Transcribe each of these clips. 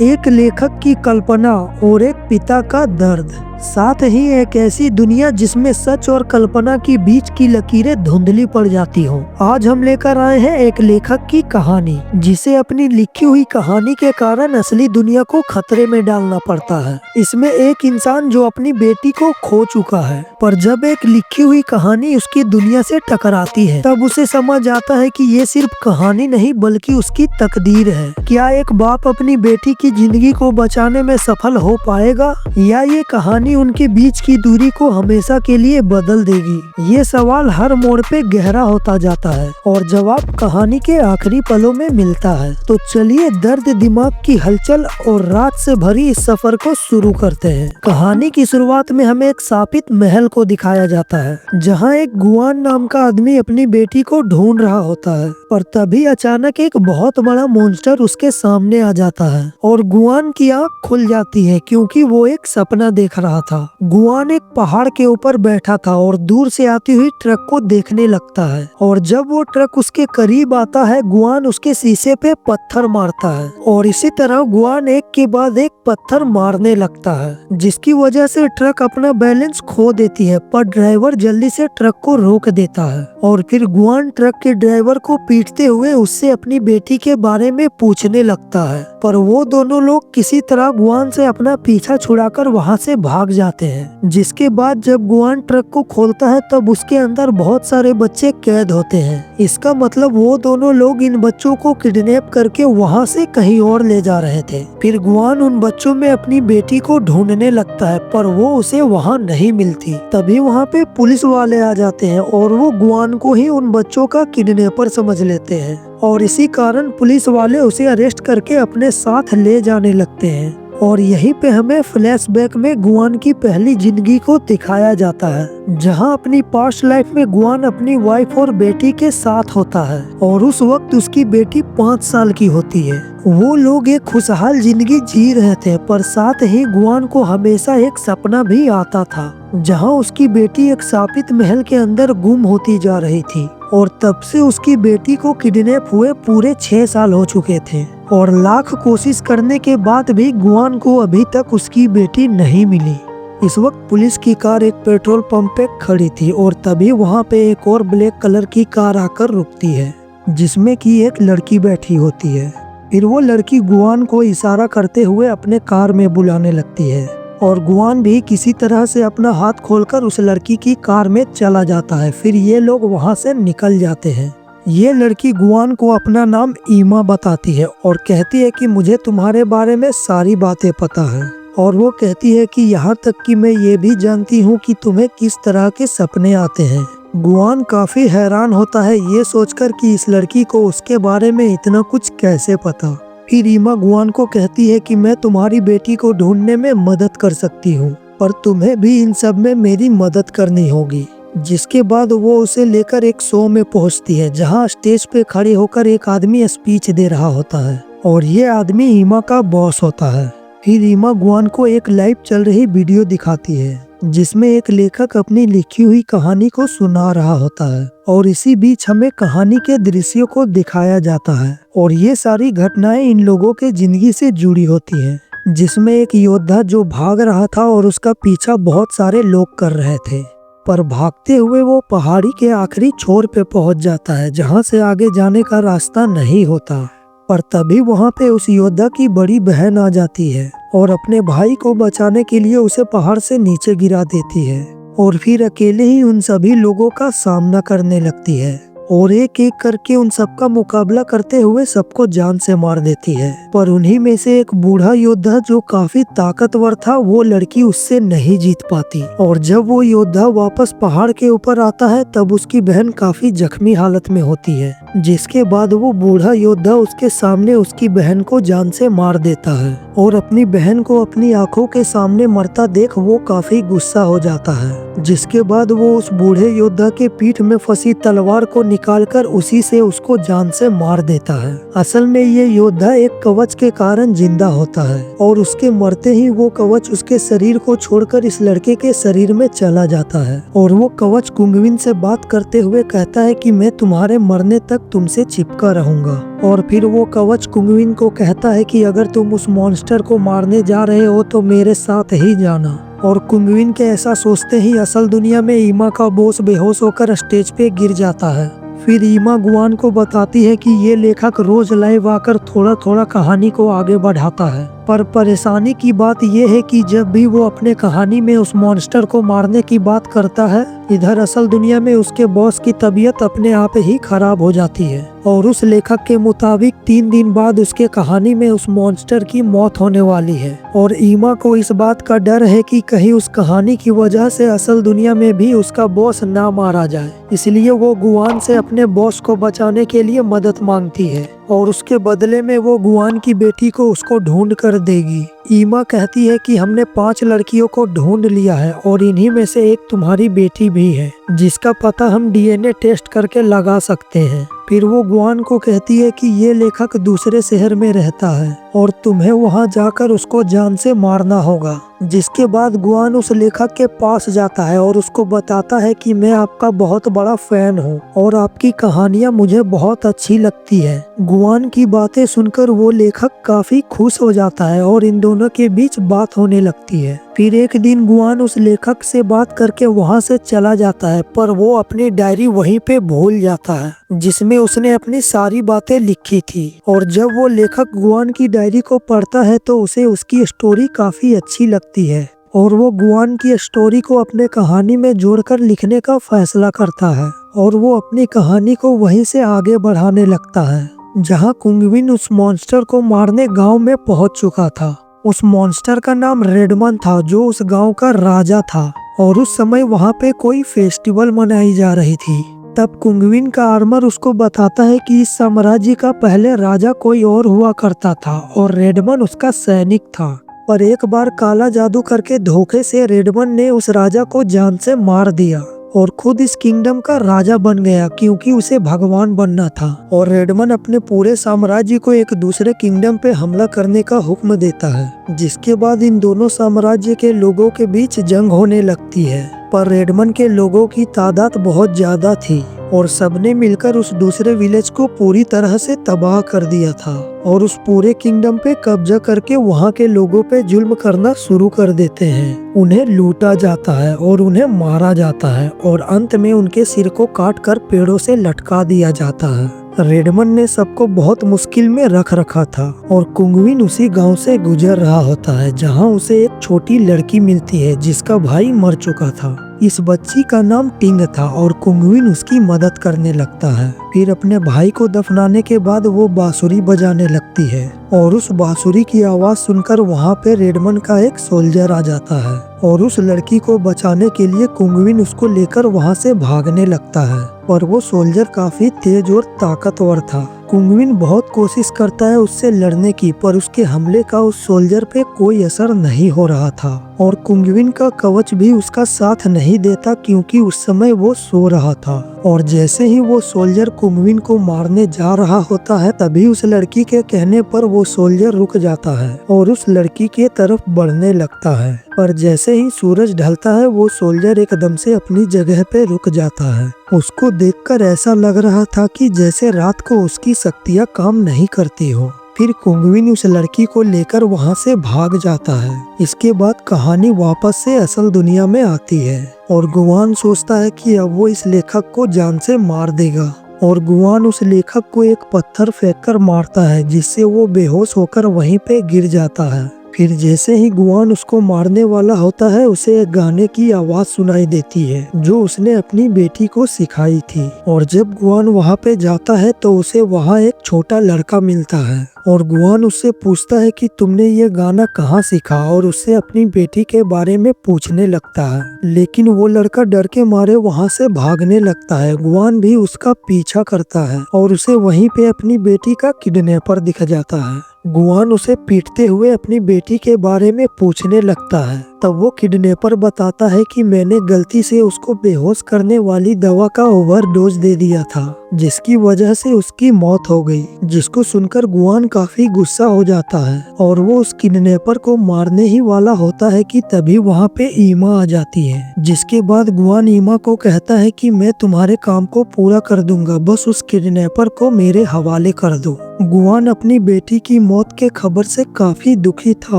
एक लेखक की कल्पना और एक पिता का दर्द, साथ ही एक ऐसी दुनिया जिसमें सच और कल्पना की बीच की लकीरें धुंधली पड़ जाती हो। आज हम लेकर आए हैं एक लेखक की कहानी जिसे अपनी लिखी हुई कहानी के कारण असली दुनिया को खतरे में डालना पड़ता है। इसमें एक इंसान जो अपनी बेटी को खो चुका है, पर जब एक लिखी हुई कहानी उसकी दुनिया से टकराती है तब उसे समझ आता है कि ये सिर्फ कहानी नहीं बल्कि उसकी तकदीर है। क्या एक बाप अपनी बेटी की जिंदगी को बचाने में सफल हो पाएगा, या ये कहानी उनके बीच की दूरी को हमेशा के लिए बदल देगी? ये सवाल हर मोड़ पे गहरा होता जाता है और जवाब कहानी के आखिरी पलों में मिलता है। तो चलिए दर्द, दिमाग की हलचल और रात से भरी इस सफर को शुरू करते हैं। कहानी की शुरुआत में हमें एक शापित महल को दिखाया जाता है जहाँ एक गुआन नाम का आदमी अपनी बेटी को ढूंढ रहा होता है, पर तभी अचानक एक बहुत बड़ा मॉन्स्टर उसके सामने आ जाता है और गुआन की आंख खुल जाती है क्योंकि वो एक सपना देख रहा था। गुआन एक पहाड़ के ऊपर बैठा था और दूर से आती हुई ट्रक को देखने लगता है, और जब वो ट्रक उसके करीब आता है गुआन उसके शीशे पे पत्थर मारता है और इसी तरह गुआन एक के बाद एक पत्थर मारने लगता है, जिसकी वजह से ट्रक अपना बैलेंस खो देती है। पर ड्राइवर जल्दी से ट्रक को रोक देता है और फिर गुआन ट्रक के ड्राइवर को पीटते हुए उससे अपनी बेटी के बारे में पूछने लगता है, पर वो दोनों लोग किसी तरह गुआन से अपना पीछा छुड़ाकर वहाँ से भाग जाते हैं। जिसके बाद जब गुआन ट्रक को खोलता है तब उसके अंदर बहुत सारे बच्चे कैद होते हैं। इसका मतलब वो दोनों लोग इन बच्चों को किडनैप करके वहाँ से कहीं और ले जा रहे थे। फिर गुआन उन बच्चों में अपनी बेटी को ढूंढने लगता है, पर वो उसे वहाँ नहीं मिलती। तभी वहाँ पे पुलिस वाले आ जाते हैं और वो गुआन को ही उन बच्चों का किडनैपर समझ लेते हैं और इसी कारण पुलिस वाले उसे अरेस्ट करके अपने साथ ले जाने लगते हैं। और यहीं पे हमें फ्लैशबैक में गुआन की पहली जिंदगी को दिखाया जाता है, जहां अपनी पास्ट लाइफ में गुआन अपनी वाइफ और बेटी के साथ होता है और उस वक्त उसकी बेटी 5 साल की होती है। वो लोग एक खुशहाल जिंदगी जी रहे थे, पर साथ ही गुआन को हमेशा एक सपना भी आता था जहां उसकी बेटी एक शापित महल के अंदर गुम होती जा रही थी, और तब से उसकी बेटी को किडनैप हुए पूरे 6 साल हो चुके थे और लाख कोशिश करने के बाद भी गुआन को अभी तक उसकी बेटी नहीं मिली। इस वक्त पुलिस की कार एक पेट्रोल पंप पे खड़ी थी और तभी वहाँ पे एक और ब्लैक कलर की कार आकर रुकती है जिसमें कि एक लड़की बैठी होती है। फिर वो लड़की गुआन को इशारा करते हुए अपने कार में बुलाने लगती है और गुआन भी किसी तरह से अपना हाथ खोलकर उस लड़की की कार में चला जाता है। फिर ये लोग वहाँ से निकल जाते हैं। ये लड़की गुआन को अपना नाम ईमा बताती है और कहती है कि मुझे तुम्हारे बारे में सारी बातें पता है, और वो कहती है कि यहाँ तक कि मैं ये भी जानती हूँ कि तुम्हें किस तरह के सपने आते हैं। गुआन काफी हैरान होता है ये सोचकर कि इस लड़की को उसके बारे में इतना कुछ कैसे पता। फिर ईमा गुआन को कहती है कि मैं तुम्हारी बेटी को ढूंढने में मदद कर सकती हूँ, पर तुम्हें भी इन सब में मेरी मदद करनी होगी। जिसके बाद वो उसे लेकर एक शो में पहुंचती है जहां स्टेज पे खड़े होकर एक आदमी स्पीच दे रहा होता है और ये आदमी ईमा का बॉस होता है। फिर ईमा गुआन को एक लाइव चल रही वीडियो दिखाती है जिसमें एक लेखक अपनी लिखी हुई कहानी को सुना रहा होता है, और इसी बीच हमें कहानी के दृश्यों को दिखाया जाता है और ये सारी घटनाएं इन लोगों के जिंदगी से जुड़ी होती हैं, जिसमें एक योद्धा जो भाग रहा था और उसका पीछा बहुत सारे लोग कर रहे थे, पर भागते हुए वो पहाड़ी के आखिरी छोर पे पहुंच जाता है जहां से आगे जाने का रास्ता नहीं होता। पर तभी वहां पे उस योद्धा की बड़ी बहन आ जाती है और अपने भाई को बचाने के लिए उसे पहाड़ से नीचे गिरा देती है और फिर अकेले ही उन सभी लोगों का सामना करने लगती है और एक एक करके उन सबका मुकाबला करते हुए सबको जान से मार देती है। पर उन्हीं में से एक बूढ़ा योद्धा जो काफी ताकतवर था, वो लड़की उससे नहीं जीत पाती, और जब वो योद्धा वापस पहाड़ के ऊपर आता है तब उसकी बहन काफी जख्मी हालत में होती है, जिसके बाद वो बूढ़ा योद्धा उसके सामने उसकी बहन को जान से मार देता है और अपनी बहन को अपनी आंखों के सामने मरता देख वो काफी गुस्सा हो जाता है। जिसके बाद वो उस बूढ़े योद्धा के पीठ में फंसी तलवार को निकालकर उसी से उसको जान से मार देता है। असल में ये योद्धा एक कवच के कारण जिंदा होता है और उसके मरते ही वो कवच उसके शरीर को छोड़कर इस लड़के के शरीर में चला जाता है और वो कवच कुंगविन से बात करते हुए कहता है कि मैं तुम्हारे मरने तक तुमसे चिपका रहूंगा। और फिर वो कवच कुंगविन को कहता है कि अगर तुम उस मॉन्स्टर को मारने जा रहे हो तो मेरे साथ ही जाना। और कुंगविन के ऐसा सोचते ही असल दुनिया में ईमा का बॉस बेहोश होकर स्टेज पे गिर जाता है। फिर ईमा गुआन को बताती है कि ये लेखक रोज लाइव आकर थोड़ा थोड़ा कहानी को आगे बढ़ाता है, पर परेशानी की बात यह है कि जब भी वो अपने कहानी में उस मॉन्स्टर को मारने की बात करता है, इधर असल दुनिया में उसके बॉस की तबीयत अपने आप ही खराब हो जाती है और उस लेखक के मुताबिक 3 दिन बाद उसके कहानी में उस मॉन्स्टर की मौत होने वाली है। और ईमा को इस बात का डर है कि कहीं उस कहानी की वजह से असल दुनिया में भी उसका बॉस ना मारा जाए, इसलिए वो गुआन से अपने बॉस को बचाने के लिए मदद मांगती है और उसके बदले में वो गुआन की बेटी को उसको ढूंढ कर देगी। ईमा कहती है कि हमने 5 लड़कियों को ढूंढ लिया है और इन्हीं में से एक तुम्हारी बेटी भी है, जिसका पता हम डीएनए टेस्ट करके लगा सकते हैं। फिर वो गुआन को कहती है कि ये लेखक दूसरे शहर में रहता है और तुम्हें वहां जाकर उसको जान से मारना होगा। जिसके बाद गुआन उस लेखक के पास जाता है और उसको बताता है कि मैं आपका बहुत बड़ा फैन हूँ और आपकी कहानियाँ मुझे बहुत अच्छी लगती है। गुआन की बातें सुनकर वो लेखक काफी खुश हो जाता है और इन दोनों के बीच बात होने लगती है। फिर एक दिन गुआन उस लेखक से बात करके वहाँ से चला जाता है, पर वो अपनी डायरी वहीं पे भूल जाता है जिसमें उसने अपनी सारी बातें लिखी थी। और जब वो लेखक गुआन की डायरी को पढ़ता है तो उसे उसकी स्टोरी काफी अच्छी लगती है और वो गुआन की स्टोरी को अपने कहानी में जोड़कर लिखने का फैसला करता है और वो अपनी कहानी को वहीं से आगे बढ़ाने लगता है जहाँ कुंगविन उस मॉन्स्टर को मारने गांव में पहुंच चुका था। उस मॉन्स्टर का नाम रेडमन था जो उस गांव का राजा था और उस समय वहाँ पे कोई फेस्टिवल मनाई जा रही थी। तब कुंगविन का आर्मर उसको बताता है कि इस साम्राज्य का पहले राजा कोई और हुआ करता था और रेडमन उसका सैनिक था, पर एक बार काला जादू करके धोखे से रेडमन ने उस राजा को जान से मार दिया और खुद इस किंगडम का राजा बन गया क्योंकि उसे भगवान बनना था। और रेडमन अपने पूरे साम्राज्य को एक दूसरे किंगडम पे हमला करने का हुक्म देता है, जिसके बाद इन दोनों साम्राज्य के लोगों के बीच जंग होने लगती है। पर रेडमन के लोगों की तादाद बहुत ज्यादा थी और सबने मिलकर उस दूसरे विलेज को पूरी तरह से तबाह कर दिया था और उस पूरे किंगडम पे कब्जा करके वहाँ के लोगों पे जुल्म करना शुरू कर देते हैं। उन्हें लूटा जाता है और उन्हें मारा जाता है और अंत में उनके सिर को काट कर पेड़ों से लटका दिया जाता है। रेडमन ने सबको बहुत मुश्किल में रख रखा था और कुंगविन उसी गांव से गुजर रहा होता है जहां उसे एक छोटी लड़की मिलती है जिसका भाई मर चुका था। इस बच्ची का नाम टिंग था और कुंगविन उसकी मदद करने लगता है। फिर अपने भाई को दफनाने के बाद वो बांसुरी बजाने लगती है और उस बांसुरी की आवाज सुनकर वहाँ पे रेडमन का एक सोल्जर आ जाता है और उस लड़की को बचाने के लिए कुंगविन उसको लेकर वहाँ से भागने लगता है, पर वो सोल्जर काफी तेज और ताकतवर था। कुंगविन बहुत कोशिश करता है उससे लड़ने की, पर उसके हमले का उस सोल्जर पे कोई असर नहीं हो रहा था और कुंगविन का कवच भी उसका साथ नहीं देता क्योंकि उस समय वो सो रहा था। और जैसे ही वो सोल्जर कुंगविन को मारने जा रहा होता है तभी उस लड़की के कहने पर वो सोल्जर रुक जाता है और उस लड़की के तरफ बढ़ने लगता है। पर जैसे ही सूरज ढलता है वो सोल्जर एकदम से अपनी जगह पे रुक जाता है। उसको देखकर ऐसा लग रहा था कि जैसे रात को उसकी शक्तियाँ काम नहीं करती हो। फिर कुंगविन उस लड़की को लेकर वहाँ से भाग जाता है। इसके बाद कहानी वापस से असल दुनिया में आती है और गुआन सोचता है कि अब वो इस लेखक को जान से मार देगा और गुआन उस लेखक को एक पत्थर फेंककर मारता है जिससे वो बेहोश होकर वहीं पे गिर जाता है। फिर जैसे ही गुआन उसको मारने वाला होता है उसे एक गाने की आवाज सुनाई देती है जो उसने अपनी बेटी को सिखाई थी। और जब गुआन वहाँ पे जाता है तो उसे वहाँ एक छोटा लड़का मिलता है और गुआन उससे पूछता है कि तुमने ये गाना कहाँ सीखा और उससे अपनी बेटी के बारे में पूछने लगता है, लेकिन वो लड़का डर के मारे वहाँ से भागने लगता है। गुआन भी उसका पीछा करता है और उसे वहीं पे अपनी बेटी का किडनैपर दिख जाता है। गुआन उसे पीटते हुए अपनी बेटी के बारे में पूछने लगता है तब वो किडनैपर बताता है कि मैंने गलती से उसको बेहोश करने वाली दवा का ओवरडोज दे दिया था, जिसकी वजह से उसकी मौत हो गई। जिसको सुनकर गुआन काफी गुस्सा हो जाता है और वो उस किडनैपर को मारने ही वाला होता है कि तभी वहाँ पे ईमा आ जाती है। जिसके बाद गुआन ईमा को कहता है कि मैं तुम्हारे काम को पूरा कर दूंगा, बस उस किडनैपर को मेरे हवाले कर दो। गुआन अपनी बेटी की मौत के खबर से काफी दुखी था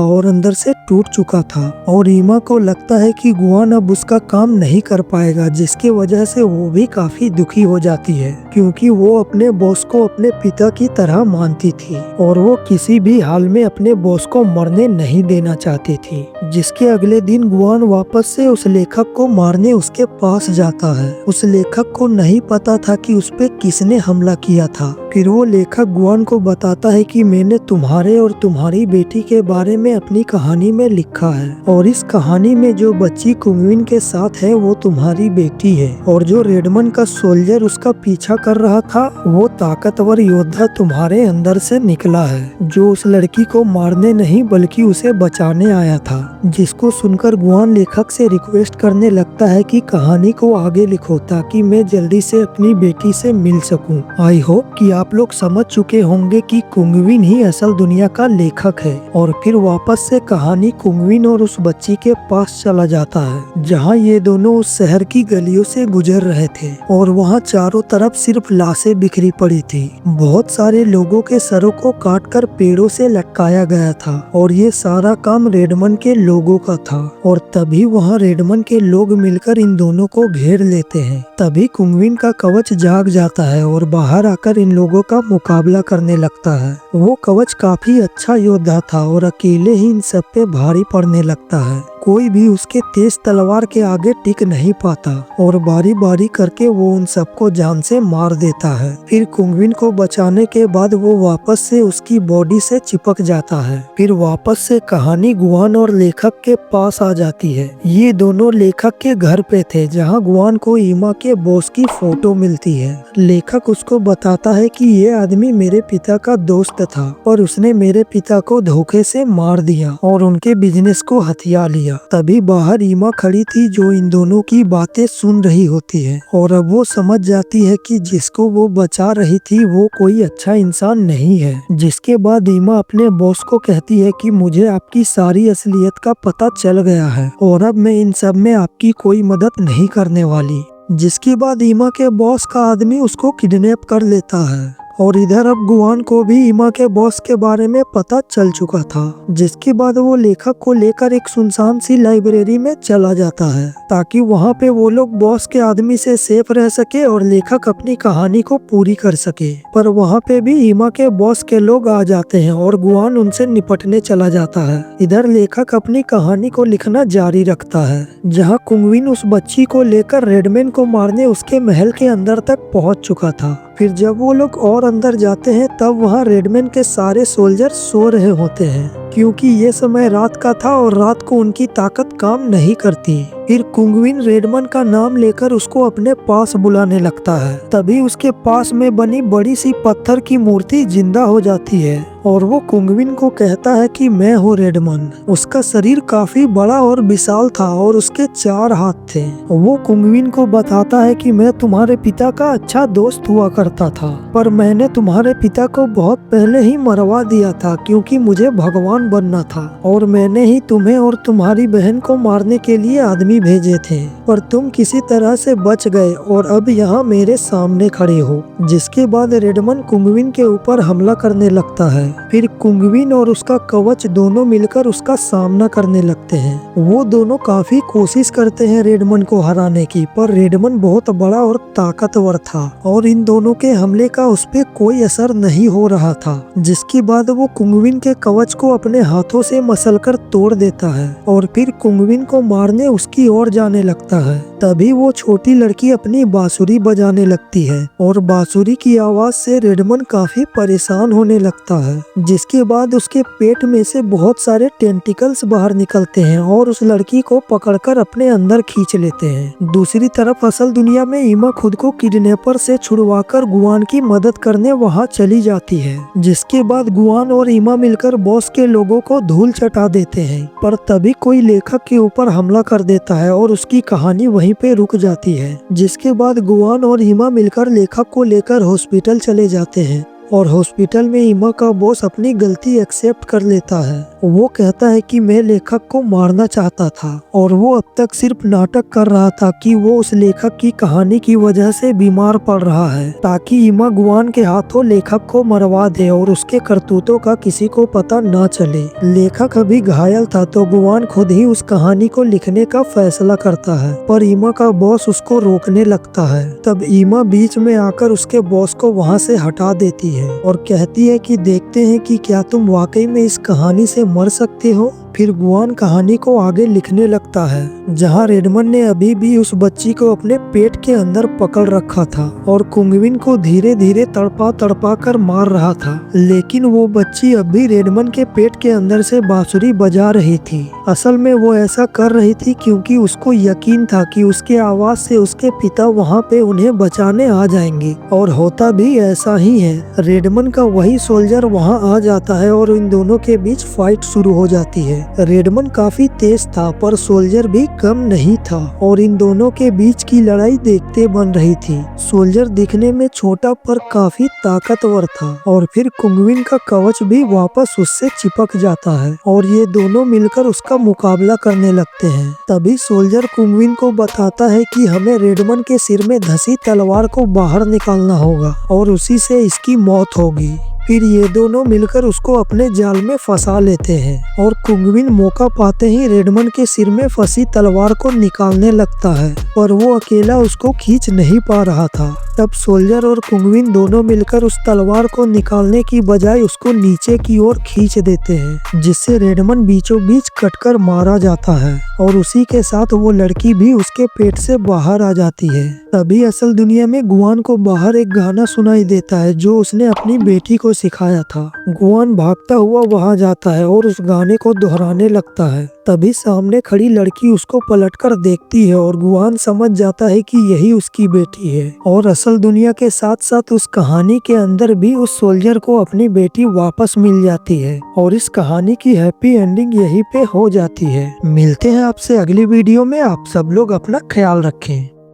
और अंदर से टूट चुका था और ईमा को लगता है कि गुआन अब उसका काम नहीं कर पाएगा, जिसके वजह से वो भी काफी दुखी हो जाती है क्योंकि वो अपने बॉस को अपने पिता की तरह मानती थी और वो किसी भी हाल में अपने बॉस को मरने नहीं देना चाहती थी। जिसके अगले दिन गुआन वापस से उस लेखक को मारने उसके पास जाता है। उस लेखक को नहीं पता था कि उस पे किसने हमला किया था। फिर वो लेखक गुआन को बताता है कि मैंने तुम्हारे और तुम्हारी बेटी के बारे में अपनी कहानी में लिखा है और इस कहानी में जो बच्ची कुंगविन के साथ है वो तुम्हारी बेटी है और जो रेडमंड का सोल्जर उसका पीछा कर रहा था वो ताकतवर योद्धा तुम्हारे अंदर से निकला है, जो उस लड़की को मारने नहीं बल्कि उसे बचाने आया था। जिसको सुनकर गुआन लेखक से रिक्वेस्ट करने लगता है कि कहानी को आगे लिखो ताकि मैं जल्दी से अपनी बेटी से मिल सकूं। आई होप कि आप लोग समझ चुके होंगे कि कुंगविन ही असल दुनिया का लेखक है। और फिर वापस से कहानी कुंगविन और उस बच्ची के पास चला जाता है जहाँ ये दोनों उस शहर की गलियों से गुजर रहे थे और वहाँ चारों तरफ सिर्फ लाशें बिखरी पड़ी थी। बहुत सारे लोगों के सरों को काटकर पेड़ों से लटकाया गया था और ये सारा काम रेडमंड के लोगों का था। और तभी वहाँ रेडमंड के लोग मिलकर इन दोनों को घेर लेते हैं। तभी कुंगविन का कवच जाग जाता है और बाहर आकर इन लोगों का मुकाबला करने लगता है। वो कवच काफी अच्छा योद्धा था और अकेले ही इन सब पे भारी पड़ने लगता है। कोई भी उसके तेज तलवार के आगे टिक नहीं पाता और बारी बारी करके वो उन सबको जान से मार देता है। फिर कुंगविन को बचाने के बाद वो वापस से उसकी बॉडी से चिपक जाता है। फिर वापस से कहानी गुआन और लेखक के पास आ जाती है। ये दोनों लेखक के घर पे थे जहाँ गुआन को ईमा के बॉस की फोटो मिलती है। लेखक उसको बताता है कि ये आदमी मेरे पिता का दोस्त था और उसने मेरे पिता को धोखे से मार दिया और उनके बिजनेस को हथिया लिया। तभी बाहर ईमा खड़ी थी जो इन दोनों की बातें सुन रही होती है और अब वो समझ जाती है कि जिसको वो बचा रही थी वो कोई अच्छा इंसान नहीं है। जिसके बाद ईमा अपने बॉस को कहती है कि मुझे आपकी सारी असलियत का पता चल गया है और अब मैं इन सब में आपकी कोई मदद नहीं करने वाली। जिसके बाद ईमा के बॉस का आदमी उसको किडनैप कर लेता है और इधर अब गुआन को भी ईमा के बॉस के बारे में पता चल चुका था। जिसके बाद वो लेखक को लेकर एक सुनसान सी लाइब्रेरी में चला जाता है ताकि वहाँ पे वो लोग बॉस के आदमी से सेफ रह सके और लेखक अपनी कहानी को पूरी कर सके। पर वहाँ पे भी ईमा के बॉस के लोग आ जाते हैं और गुआन उनसे निपटने चला जाता है। इधर लेखक अपनी कहानी को लिखना जारी रखता है जहाँ कुंगविन उस बच्ची को लेकर रेडमैन को मारने उसके महल के अंदर तक पहुँच चुका था। फिर जब वो लोग और अंदर जाते हैं तब वहाँ रेडमैन के सारे सोल्जर सो रहे होते हैं क्योंकि ये समय रात का था और रात को उनकी ताकत काम नहीं करती। फिर कुंगविन रेडमैन का नाम लेकर उसको अपने पास बुलाने लगता है। तभी उसके पास में बनी बड़ी सी पत्थर की मूर्ति जिंदा हो जाती है और वो कुंगविन को कहता है कि मैं हूँ रेडमैन। उसका शरीर काफी बड़ा और विशाल था और उसके 4 हाथ थे। वो कुंगविन को बताता है कि मैं तुम्हारे पिता का अच्छा दोस्त हुआ करता था पर मैंने तुम्हारे पिता को बहुत पहले ही मरवा दिया था क्योंकि मुझे भगवान बनना था और मैंने ही तुम्हें और तुम्हारी बहन को मारने के लिए आदमी भेजे थे पर तुम किसी तरह से बच गए और अब यहाँ मेरे सामने खड़े हो। जिसके बाद रेडमैन कुंगविन के ऊपर हमला करने लगता है। फिर कुंगविन और उसका कवच दोनों मिलकर उसका सामना करने लगते हैं। वो दोनों काफी कोशिश करते हैं रेडमैन को हराने की पर रेडमैन बहुत बड़ा और ताकतवर था और इन दोनों के हमले का उस पे कोई असर नहीं हो रहा था। जिसके बाद वो कुंगविन के कवच को अपने हाथों से मसलकर तोड़ देता है और फिर कुंगविन को मारने उसकी की ओर जाने लगता है। तभी वो छोटी लड़की अपनी बांसुरी बजाने लगती है और बांसुरी की आवाज से रेडमंड काफी परेशान होने लगता है। जिसके बाद उसके पेट में से बहुत सारे टेंटिकल्स बाहर निकलते हैं और उस लड़की को पकड़कर अपने अंदर खींच लेते हैं। दूसरी तरफ असल दुनिया में ईमा खुद को किडनैपर से छुड़वाकर गुआन की मदद करने वहां चली जाती है। जिसके बाद गुआन और ईमा मिलकर बॉस के लोगों को धूल चटा देते हैं। पर तभी कोई लेखक के ऊपर हमला कर देता है और उसकी कहानी वहीं पे रुक जाती है। जिसके बाद गुआन और ईमा मिलकर लेखक को लेकर हॉस्पिटल चले जाते हैं और हॉस्पिटल में ईमा का बॉस अपनी गलती एक्सेप्ट कर लेता है। वो कहता है कि मैं लेखक को मारना चाहता था और वो अब तक सिर्फ नाटक कर रहा था कि वो उस लेखक की कहानी की वजह से बीमार पड़ रहा है, ताकि ईमा गुआन के हाथों लेखक को मरवा दे और उसके करतूतों का किसी को पता न चले। लेखक अभी घायल था तो गुआन खुद ही उस कहानी को लिखने का फैसला करता है, पर ईमा का बॉस उसको रोकने लगता है। तब ईमा बीच में आकर उसके बॉस को वहाँ से हटा देती है और कहती है कि देखते हैं कि क्या तुम वाकई में इस कहानी से मर सकते हो। फिर गुआन कहानी को आगे लिखने लगता है, जहां रेडमंड ने अभी भी उस बच्ची को अपने पेट के अंदर पकड़ रखा था और कुंगविन को धीरे धीरे तड़पा तड़पा कर मार रहा था। लेकिन वो बच्ची अब भी रेडमंड के पेट के अंदर से बांसुरी बजा रही थी। असल में वो ऐसा कर रही थी क्योंकि उसको यकीन था कि उसके आवाज से उसके पिता वहाँ पे उन्हें बचाने आ जाएंगे, और होता भी ऐसा ही है। रेडमंड का वही सोल्जर वहाँ आ जाता है और इन दोनों के बीच फाइट शुरू हो जाती है। रेडमंड काफी तेज था पर सोल्जर भी कम नहीं था और इन दोनों के बीच की लड़ाई देखते बन रही थी। सोल्जर दिखने में छोटा पर काफी ताकतवर था और फिर कुंगविन का कवच भी वापस उससे चिपक जाता है और ये दोनों मिलकर उसका मुकाबला करने लगते हैं। तभी सोल्जर कुंगविन को बताता है कि हमें रेडमंड के सिर में धसी तलवार को बाहर निकालना होगा और उसी से इसकी मौत होगी। फिर ये दोनों मिलकर उसको अपने जाल में फंसा लेते हैं और कुंगविन मौका पाते ही रेडमंड के सिर में फंसी तलवार को निकालने लगता है, पर वो अकेला उसको खींच नहीं पा रहा था। तब सोल्जर और कुंगविन दोनों मिलकर उस तलवार को निकालने की बजाय उसको नीचे की ओर खींच देते हैं, जिससे रेडमंड बीचों बीच कटकर मारा जाता है और उसी के साथ वो लड़की भी उसके पेट से बाहर आ जाती है। तभी असल दुनिया में गुआन को बाहर एक गाना सुनाई देता है जो उसने अपनी बेटी को सिखाया था। गुआन भागता हुआ वहां जाता है और उस गाने को दोहराने लगता है। तभी सामने खड़ी लड़की उसको पलटकर देखती है और गुआन समझ जाता है कि यही उसकी बेटी है। और असल दुनिया के साथ साथ उस कहानी के अंदर भी उस सोल्जर को अपनी बेटी वापस मिल जाती है और इस कहानी की हैप्पी एंडिंग यहीं पे हो जाती है। मिलते हैं आपसे अगली वीडियो में। आप सब लोग अपना ख्याल रखें।